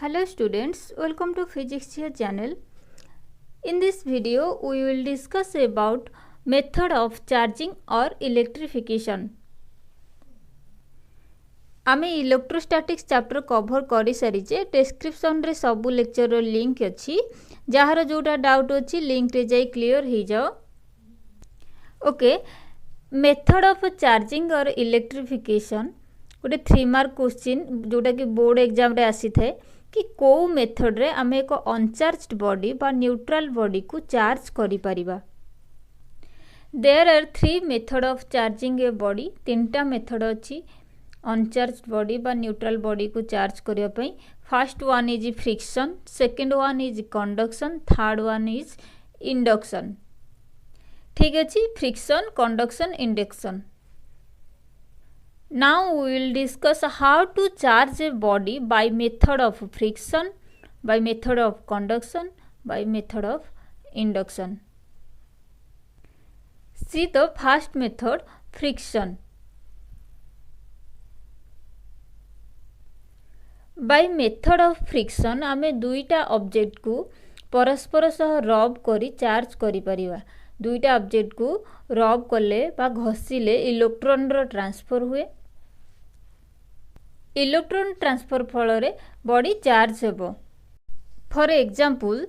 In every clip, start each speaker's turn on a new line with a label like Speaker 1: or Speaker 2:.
Speaker 1: Hello students, welcome to Physics Here channel. In this video, we will discuss about method of charging or electrification. आमे electrostatics chapter cover करि सारिचे description रे सब lecture रो link अछि जहार जोटा doubt अछि link रे जाई क्लियर हो जाओ. ओके, मेथड ऑफ चार्जिंग और इलेक्ट्रिफिकेशन गोटे 3 मार्क क्वेश्चन जोटा कि बोर्ड एग्जाम रे आसी थाए कि को मेथड रे आमे एक अनचार्ज्ड बॉडी बा न्यूट्रल बॉडी को चार्ज करि परिबा. There are 3 method of charging a body. तीनटा मेथड अछि अनचार्ज्ड बॉडी बा न्यूट्रल बॉडी को चार्ज करिया पई. First one is friction, second one is conduction, third one is induction. ठीक अछि, friction, conduction, induction. Now we will discuss how to charge a body by method of friction, by method of conduction, by method of induction. See the first method, friction. By method of friction आमे दुईटा object को परस्पर सह रब करी charge करि परिबा. दुईटा object को रब कले बा घसिले इलेक्ट्रॉन रो ट्रांसफर हुए. इलेक्ट्रॉन ट्रांसफर फल रे बॉडी चार्ज हेबो. फॉर एग्जांपल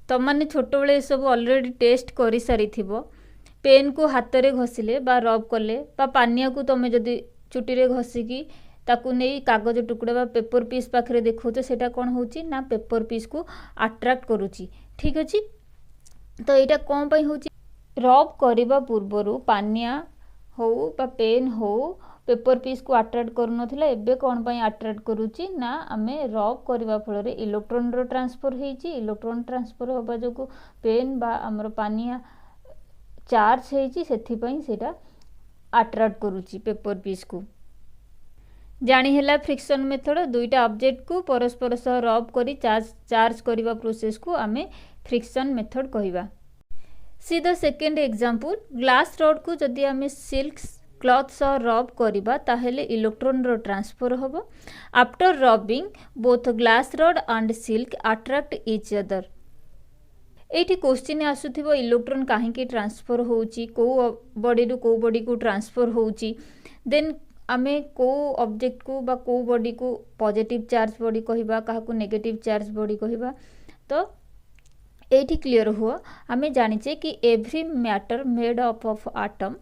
Speaker 1: तुम माने छोट बेले सब ऑलरेडी टेस्ट करि सारी थिबो. पेन को हाथ रे घसिले बा रब कले बा पानिया को तुम जदी चुटी रे घसिकी ताकू नहीं कागज टुकड़ा बा पेपर पीस पाखरे देखौते सेटा कोन होची ना पेपर पीस को अट्रैक्ट करूची. ठीक अछि, तो एटा कोन पई होची रब करिबा पूर्वरु पानिया हो बा पेन हो पेपर पीस को अट्रैक्ट करू नथिला. एबे कोन पई अट्रैक्ट करूची ना आमे रब करिबा फल रे इलेक्ट्रॉन रो ट्रांसफर हेची. इलेक्ट्रॉन ट्रांसफर होबा जो पेन बा हमर पानिया चार्ज हेची सेथि पई सेटा अट्रैक्ट करूची पेपर पीस को. जानी हैला फ्रिक्शन मेथड. दुईटा ऑब्जेक्ट को परस्पर सह रब करी चार्ज करिबा प्रोसेस को आमे फ्रिक्शन मेथड कहिबा. See the second example. Glass rod को जदी आमे सिल्क क्लॉथ सह रब करिबा ताहेले इलेक्ट्रॉन रो ट्रांसफर होबो. After rubbing both glass rod and silk attract each other. एठी क्वेश्चन आसुथिबो इलेक्ट्रॉन काहे की ट्रांसफर होउची, को बॉडी रु को बॉडी को ट्रांसफर होउची. देन आमे को ऑब्जेक्ट को बा को बॉडी को पॉजिटिव चार्ज बॉडी कहिबा, काहा को नेगेटिव चार्ज बॉडी कहिबा. तो एठी क्लियर हुआ. आमे जानिचे कि every matter made up of atom,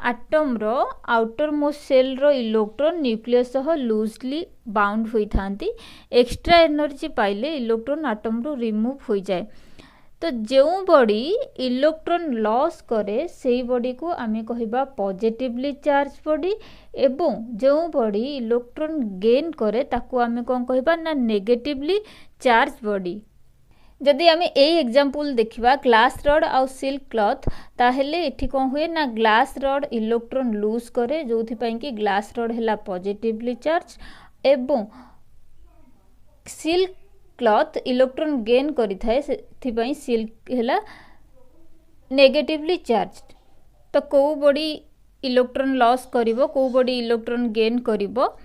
Speaker 1: atom रो आउटर मोस्ट सेल रो इलेक्ट्रॉन न्यूक्लियस सह लूजली बाउंड होई थांती. एक्स्ट्रा एनर्जी पाइले इलेक्ट्रॉन एटम रो रिमूव होई जाए. तो जो बॉडी इलेक्ट्रॉन लॉस करे सेही बॉडी को आमे कहिबा पॉजिटिवली चार्ज बॉडी, एवं जो बॉडी इलेक्ट्रॉन गेन करे ताकू आमे कोन कहिबा ना नेगेटिवली चार्ज बॉडी. जदि आमे एई एग्जांपल देखिबा ग्लास रॉड आ सिल्क क्लॉथ ताहेले एठी कोन हुए ना ग्लास रॉड इलेक्ट्रॉन लूज करे जोथि पई कि ग्लास रॉड हैला पॉजिटिवली चार्ज एवं सिल्क क्लॉथ इलेक्ट्रॉन गेन करि थाए सेथि पई सिल्क हैला नेगेटिवली चार्ज. तो को बॉडी इलेक्ट्रॉन लॉस करिवो को बॉडी इलेक्ट्रॉन गेन करिवो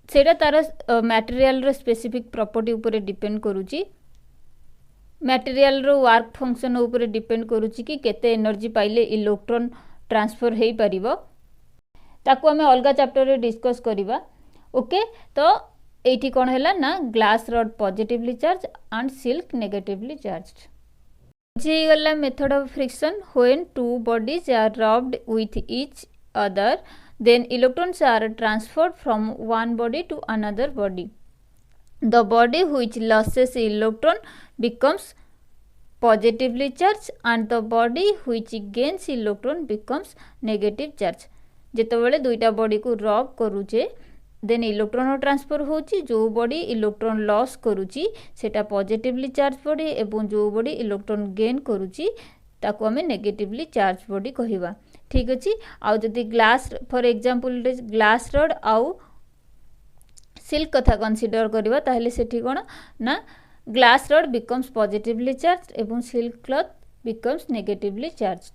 Speaker 1: सेटा तार मटेरियल रो स्पेसिफिक प्रॉपर्टी ऊपर डिपेंड करूची. मटेरियल रो वर्क फंक्शन ऊपर डिपेंड करूची कि केते एनर्जी पाइले इलेक्ट्रॉन ट्रांसफर हेई परिबो. ताकू हमें अलगा चैप्टर रे डिस्कस करिबा. ओके, तो एठी कोन हैला ना glass rod positively charge and silk negatively charged. जे गला method of friction. When two bodies are rubbed with each other then electrons are transferred from one body to another body. The body which loses electron becomes positively charged and the body which gains electron becomes negative charge. जेतबेले दुईटा body को रब करूचे then electron transfer होची. जो body electron loss करूची सेटा positively charge body एवं जो बॉडी इलेक्ट्रॉन गेन करूची ताकू हमें नेगेटिवली चार्ज बॉडी कहिबा. ठीक अछि. आ जदी ग्लास फॉर एग्जांपल रे ग्लास रॉड आउ सिल्क कथा कंसीडर करिबा ताहेले सेठी कोन ना glass rod becomes positively charge एवं silk cloth becomes negatively charge.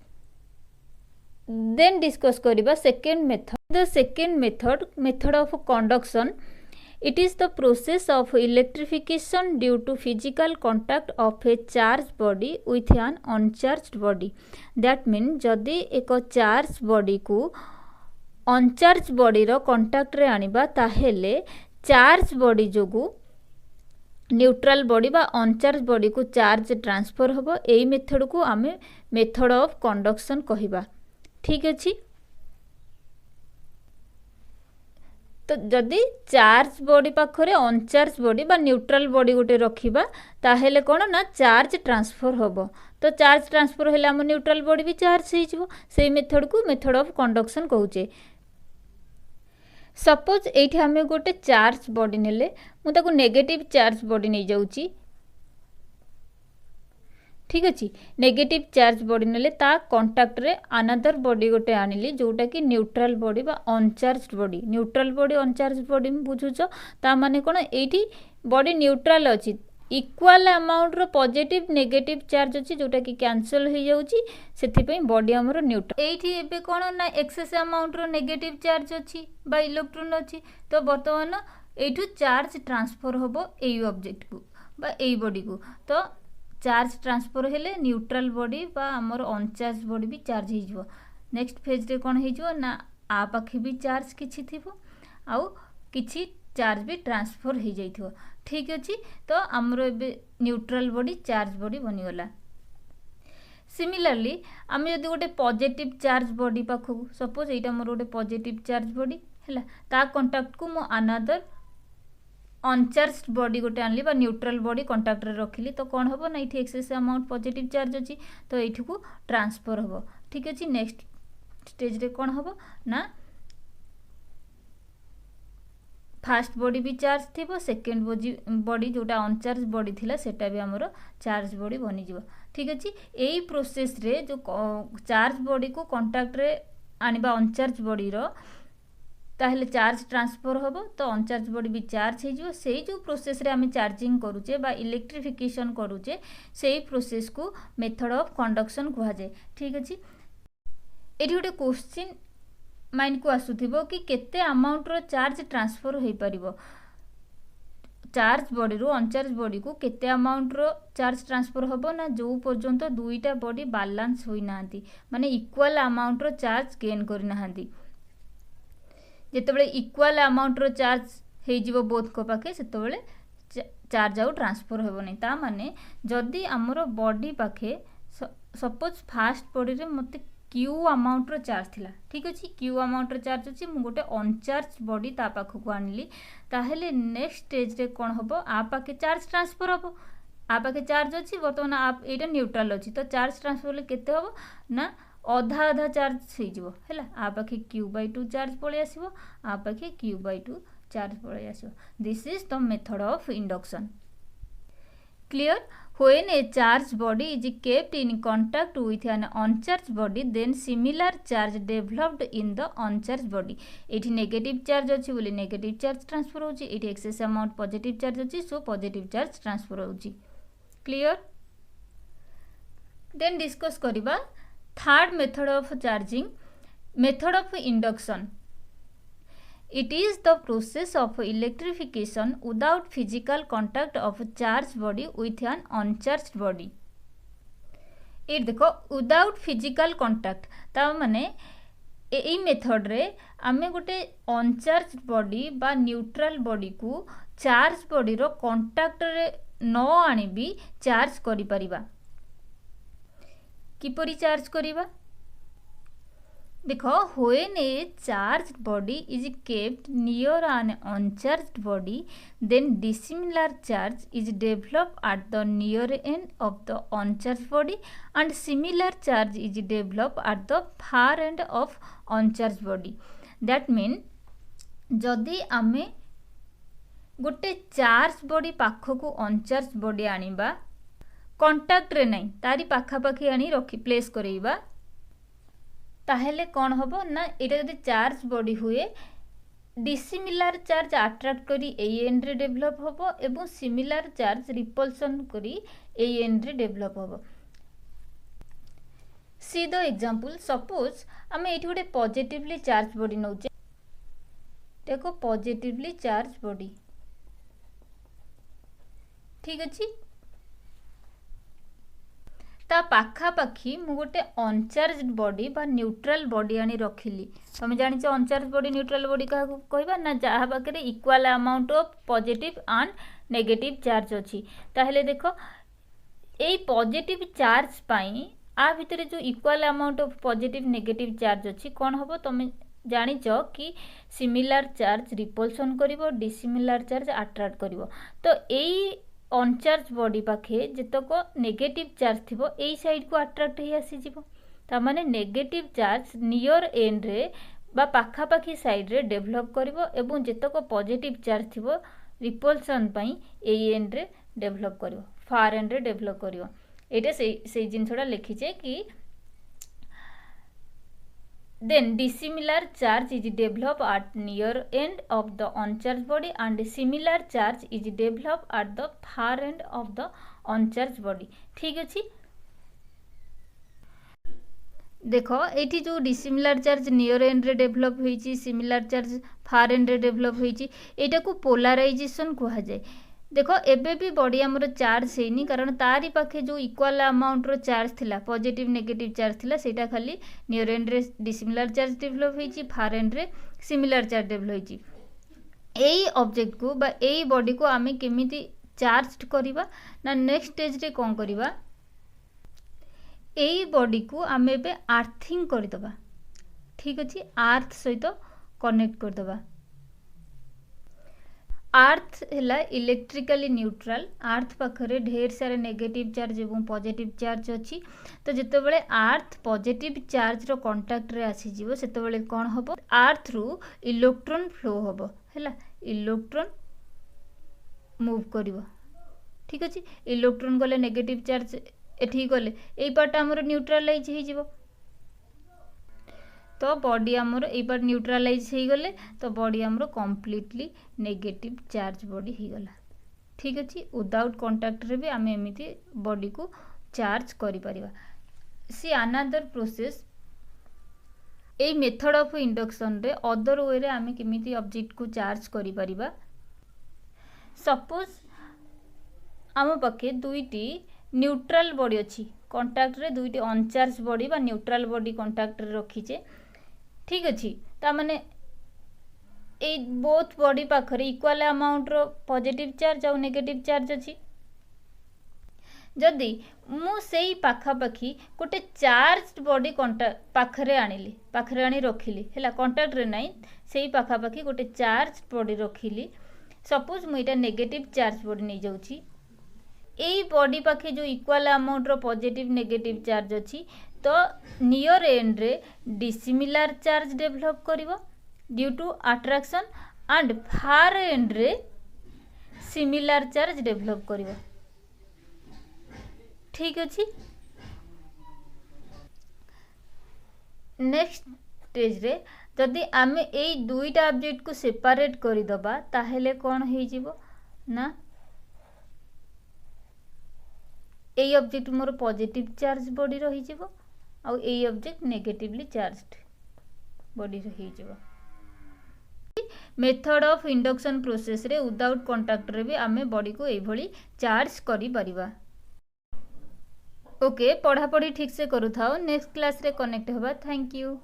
Speaker 1: Then discuss करिबा second method. The second method, method of conduction. It is the process of electrification due to physical contact of a charged body with an uncharged body. That means जदि एक charged body को uncharged body रो contact रे आनिबा ताहेले charged body जोगु neutral body बा uncharged body को charge transfer होबो एई method को आमे method of conduction कहिबा ठीक अछि। तो जदि चार्ज बॉडी पाखरे अनचार्ज बॉडी बा न्यूट्रल बॉडी गोटे रखिबा ताहेले कोन ना चार्ज ट्रांसफर होबो। तो चार्ज ट्रांसफर हेले हम न्यूट्रल बॉडी भी चार्ज हो जिवो सेई मेथड को मेथड ऑफ कंडक्शन कहूचे। सपोज एठी हमें गोटे चार्ज बॉडी नेले मु ताको नेगेटिव चार्ज बॉडी नै जाउची ठीक अछि। नेगेटिव चार्ज बॉडी नेले ता कांटेक्ट रे अनदर बॉडी गोटे आनिली जोटा कि न्यूट्रल बॉडी बा uncharged body. Neutral body uncharged body में बुझुचो ता माने कोन एठी बॉडी न्यूट्रल अछि इक्वल अमाउंट रो पॉजिटिव नेगेटिव चार्ज अछि जोटा कि कैंसिल हो जाउची सेथि पई बॉडी हमरो न्यूट्रल। एठी एबे कोन ना एक्सेस अमाउंट रो नेगेटिव चार्ज अछि बा इलेक्ट्रॉन अछि तो वर्तमान एठू चार्ज ट्रांसफर होबो एई ऑब्जेक्ट को बा एई बॉडी को। तो चार्ज ट्रांसफर हेले न्यूट्रल बॉडी बा हमर अनचार्ज बॉडी भी चार्ज हो जिवो। नेक्स्ट फेज रे कोन हो जिवो ना आ पाखे भी चार्ज किछि थिबो आउ किछि चार्ज भी ट्रांसफर हो जाइथिबो ठीक अछि। तो हमरो एबे न्यूट्रल बॉडी चार्ज बॉडी बनि गला। सिमिलरली आमे यदि गोटे पॉजिटिव चार्ज बॉडी पाखु सपोज एटा मोर गोटे पॉजिटिव चार्ज बॉडी हैला ता कांटेक्ट को मो अनदर अनचार्ज्ड बॉडी गोटे आनली बा न्यूट्रल बॉडी कांटेक्ट रे रखिली तो कोन होबो ना इठी एक्सेस अमाउंट पॉजिटिव चार्ज अछि तो एठी को ट्रांसफर होबो ठीक अछि। नेक्स्ट स्टेज रे कोन होबो ना फास्ट बॉडी भी चार्ज थिबो सेकंड बॉडी जोटा अनचार्ज बॉडी थिला सेटा भी हमरो चार्ज बॉडी बनि जिवो ठीक अछि। एई प्रोसेस रे जो चार्ज बॉडी को कांटेक्ट रे आनिबा अनचार्ज बॉडी रो ताहले चार्ज ट्रांसफर होबो तो अनचार्ज बॉडी भी चार्ज हो जिवो सेई जो प्रोसेस रे हमें चार्जिंग करूचे बा इलेक्ट्रिफिकेशन करूचे सेई प्रोसेस को मेथड ऑफ कंडक्शन कहवा जाय ठीक अछि। एठी गोटे क्वेश्चन माइंड को आसुथिबो कि केते अमाउंट रो चार्ज ट्रांसफर होई परिबो। चार्ज बॉडी रो अनचार्ज बॉडी को केते अमाउंट रो चार्ज ट्रांसफर होबो ना जो पर्यंत दुईटा बॉडी बैलेंस होई नांती माने इक्वल अमाउंट रो चार्ज गेन करि नांती। जेतेबेले इक्वल अमाउंट रो चार्ज हे जिवो बोथ को पाखे सेतेबेले चार्ज आउ ट्रांसफर होबो नै। ता माने जदी हमरो बॉडी पाखे सपोज फास्ट बॉडी रे मते क्यू अमाउंट रो चार्ज थिला ठीक अछि क्यू अमाउंट रो चार्ज अछि मु गोटे अनचार्ज बॉडी ता पाखो को आनली ताहेले नेक्स्ट स्टेज रे कोन होबो आ पाखे चार्ज ट्रांसफर होबो आ पाखे चार्ज अछि वर्तमान आप एटा न्यूट्रल अछि तो चार्ज ट्रांसफर ले केते होबो ना आधा आधा चार्ज हे जिवो हैला आ पाखे q/2 चार्ज पळे आसीबो आ पाखे q/2 चार्ज पळे आसीबो। This is the method of induction clear. When a charged body is kept in contact with an uncharged body, then similar charge developed in the uncharged body. एठी negative charge अछि बोली negative charge transfer होछि एठी excess amount positive charge अछि so positive charge transfer होछि clear. Then discuss करिबा third method of charging method of induction. It is the process of electrification without physical contact of charged body with an uncharged body. ये देखो without physical contact ता माने एई method रे आमे गोटे uncharged body बा neutral body को charge body रो contact रे न आनी भी चार्ज करि परिबा। किपरि चार्ज करिबा देखो when a charged body is kept near an uncharged body then dissimilar charge is developed at the near end of the uncharged body and similar charge is developed at the far end of uncharged body. That mean जदि आमे गोटे charge body पाख को uncharged body आनिबा contact रे नै तारी पाखा पाखी आनी रखी प्लेस करेबा ताहेले कौन होबो ना एटा जदि चार्ज बॉडी हुए डिसिमिलर चार्ज अट्रैक्ट करी ए एंड रे डेवलप होबो एवं सिमिलर चार्ज रिपल्सन करी ए एंड रे डेवलप होबो। सी द एग्जांपल सपोज आमे एठी गोटे पॉजिटिवली चार्ज बॉडी नउचे देखो पॉजिटिवली चार्ज बॉडी ठीक अच्छे ता पाखापाखी मु गोटे अनचार्ज बॉडी बा न्यूट्रल बॉडी आनी रखिली तुम जानिच अनचार्ज बॉडी न्यूट्रल बॉडी क्या कहबा ना जहाँ पाखे equal amount of positive and negative charge अच्छी ताहले देखो यही पॉजिटिव चार्ज पाई आ भितर जो equal amount of positive negative charge अच्छी कौन हम तुम जानिच कि सिमिलर चार्ज रिपल्सन करिवो डिसिमिलर चार्ज अट्रैक्ट करिवो तो यही अनचार्ज बॉडी पाखे जितक नेगेटिव चार्ज थी यही साइड को अट्रैक्ट ही आसीजिवो ता माने नेगेटिव चार्ज नियर एंड रे बा पाखापाखी साइड रे डेभलप करिवो एवं जितक पॉजिटिव चार्ज थी रिपल्सन पई एई एंड रे डेभलप करिवो फार एंड रे डेभलप करिवो एटा से जिनसटा लिखिचे कि then dissimilar charge is developed at near end of the uncharged body and similar charge is developed at the far end of the uncharged body ठीक अच्छी देखो ये जो डिसिमिलर चार्ज नियर एंड रे develop होईची similar charge far end रे develop होईची एटा को पोलराइजेशन कहा जाए देखो एबे भी बॉडी आमर चार्ज हैनी कारण तारी पाखे जो इक्वाल अमाउंट रो चार्ज थिला पॉजिटिव नेगेटिव चार्ज थिला सेटा खाली नियर एंड रे डिसिमिलर चार्ज डेभलप होईची फार एंड रे सिमिलर चार्ज डेभलप होईची एई ऑब्जेक्ट को बा एई बॉडी को आमे केमिति चार्ज करिबा ना नेक्स्ट स्टेज रे कोन करिबा एई बॉडी को आमे बे आर्थिंग करि दबा ठीक अछि अर्थ सहित कनेक्ट कर दबा अर्थ है इलेक्ट्रिकली न्यूट्रल अर्थ पाखरे ढेर सारे नेगेटिव चार्ज और पॉजिटिव चार्ज अच्छी तो जिते बड़े अर्थ पॉजिटिव चार्ज रो कांटेक्ट रे आसी जीवो सेते बड़े कोन हबो अर्थ रु इलेक्ट्रॉन फ्लो हबो हैला इलेक्ट्रॉन मूव करिवो ठीक अछि इलेक्ट्रॉन गले नेगेटिव चार्ज एठी गले एई पार्ट हमर न्यूट्रलाइज हे जीवो तो बॉडी आमर ए पार्ट न्यूट्रलाइज हो गले तो बॉडी आमर कंप्लीटली नेगेटिव चार्ज बॉडी हो गला ठीक अच्छे विदाउट कांटेक्ट रे भी आम एमती बॉडी को चार्ज करि परिबा सी अनदर प्रोसेस ए मेथड ऑफ इंडक्शन रे अदर वे रे आम केमिति ऑब्जेक्ट को चार्ज करि परिबा सपोज आम पाखे दुईटी न्यूट्रल बॉडी अच्छी कांटेक्ट रे दुईटी अनचार्ज बॉडी बा न्यूट्रल बॉडी कांटेक्ट रे रखीचे ठीक अच्छी ता माने ए बोथ बॉडी पाखरे इक्वल अमाउंट रो पॉजिटिव चार्ज और नेगेटिव चार्ज अच्छी जदि मु सेई पाखापाखी गोटे चार्ज बॉडी पाखरे आनी रखिली हैला कांटेक्ट रे नाही सेई पाखापाखी गोटे चार्ज बॉडी रखिली सपोज मु एटा नेगेटिव चार्ज बॉडी नहीं जाउची एई बॉडी पाखे जो इक्वल अमाउंट रो पॉजिटिव नेगेटिव चार्ज अच्छी तो नियर एंड रे डिसिमिलर चार्ज डेभलप करिवो due to attraction and far end रे सिमिलर चार्ज डेभलप करिवो ठीक अछि नेक्स्ट स्टेज रे जदि आमे एई दुईटा ऑब्जेक्ट को सेपरेट करि दबा ताहेले कोन हे जिवो ना एई ऑब्जेक्ट मोर पॉजिटिव चार्ज बॉडी रही जिवो आउ एई ऑब्जेक्ट नेगेटिवली चार्ज्ड बॉडी रही जिवो मेथड ऑफ इंडक्शन प्रोसेस रे विदाउट कांटेक्ट रे भी आमे बॉडी को एई भली चार्ज करि परिबा ओके पढ़ा पढ़ी ठीक से करू थाओ नेक्स्ट क्लास रे कनेक्ट होबा थैंक यू।